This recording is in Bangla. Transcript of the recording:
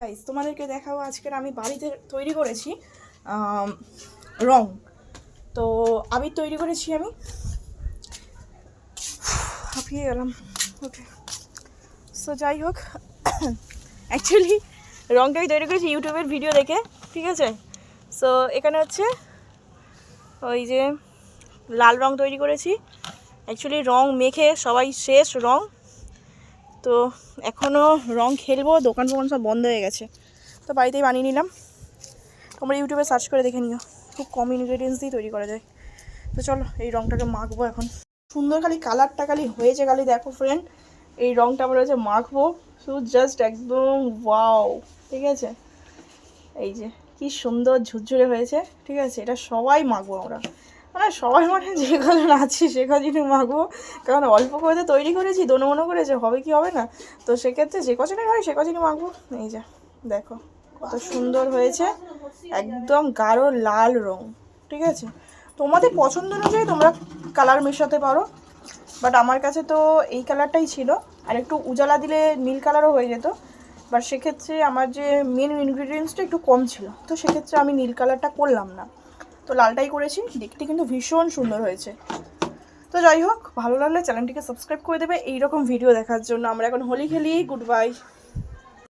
গাইস তোমাদেরকে দেখাবো আজকের আমি বাড়িতে তৈরি করেছি রং। তো আবির তৈরি করেছি আমি, হাঁপিয়ে গেলাম। ওকে, সো যাই হোক, অ্যাকচুয়ালি রংটাই তৈরি করেছি ইউটিউবের ভিডিও দেখে, ঠিক আছে। সো এখানে হচ্ছে ওই যে লাল রং তৈরি করেছি, অ্যাকচুয়ালি রং মেখে সবাই শেষ রং। তো এখনও রং খেলবো, দোকান ফোকান সব বন্ধ হয়ে গেছে, তো বাড়িতেই বানিয়ে নিলাম। তোমরা ইউটিউবে সার্চ করে দেখে নিও, খুব কম ইনগ্রেডিয়েন্টস দিয়ে তৈরি করা যায়। তো চলো এই রংটাকে মাখবো এখন। সুন্দর খালি কালারটা খালি হয়েছে, খালি দেখো ফ্রেন্ড, এই রংটা আমরা হচ্ছে মাখবো শুধু জাস্ট একদম ওয়াও, ঠিক আছে। এই যে কি সুন্দর ঝুরঝুরে হয়েছে, ঠিক আছে। এটা সবাই মাখবো আমরা, মানে সবাই, মানে যে কজন আছি সে কজনই মাখবো, কারণ অল্প করে তো তৈরি করেছি, দোনো মনো করেছে হবে কি হবে না, তো সেক্ষেত্রে যে কজনই হয় সে কজনই মাখবো। এই যে দেখো কত সুন্দর হয়েছে, একদম গাঢ় লাল রং, ঠিক আছে। তোমাদের পছন্দ অনুযায়ী তোমরা কালার মেশাতে পারো, বাট আমার কাছে তো এই কালারটাই ছিল, আর একটু উজালা দিলে নীল কালারও হয়ে যেত, বাট সেক্ষেত্রে আমার যে মেন ইনগ্রিডিয়েন্টসটা একটু কম ছিল, তো সেক্ষেত্রে আমি নীল কালারটা করলাম না, তো লালটাই করেছি। দেখতে কিন্তু ভীষণ সুন্দর হয়েছে। তো যাই হোক, ভালো লাগলে চ্যানেলটিকে সাবস্ক্রাইব করে দেবে এইরকম ভিডিও দেখার জন্য। আমরা এখন হোলি খেলি, গুড বাই।